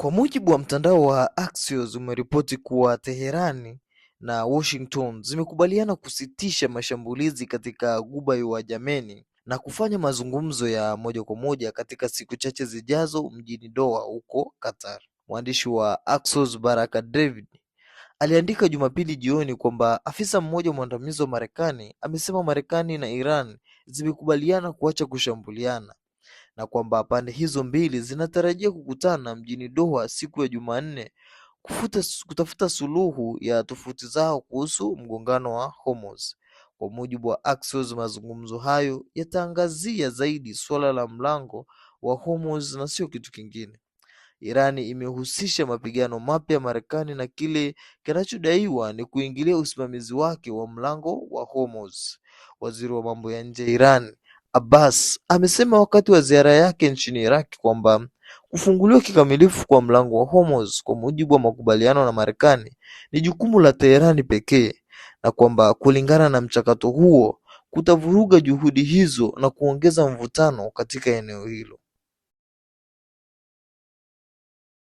Kwa mujibu wa mtandao wa Axios umeripoti kuwa Teherani na Washington zimekubaliana kusitisha mashambulizi katika Ghuba ya Uajemi na kufanya mazungumzo ya moja kwa moja katika siku chache zijazo mjini Doha huko Qatar. Mwandishi wa Axios Baraka David aliandika Jumapili jioni kwamba afisa mmoja mwandamizi wa Marekani amesema Marekani na Iran zimekubaliana kuacha kushambuliana na kwamba pande hizo mbili zinatarajia kukutana mjini Doha siku ya Jumanne kutafuta suluhu ya tofauti zao kuhusu mgongano wa Hormuz. Kwa mujibu wa Axios, mazungumzo hayo yataangazia zaidi suala la mlango wa Hormuz na sio kitu kingine. Irani imehusisha mapigano mapya ya Marekani na kile kinachodaiwa ni kuingilia usimamizi wake wa mlango wa Hormuz. Waziri wa mambo ya nje Iran Abbas amesema wakati wa ziara yake nchini Iraq kwamba kufunguliwa kikamilifu kwa mlango wa Hormuz kwa mujibu wa makubaliano na Marekani ni jukumu la Teherani pekee, na kwamba kulingana na mchakato huo kutavuruga juhudi hizo na kuongeza mvutano katika eneo hilo.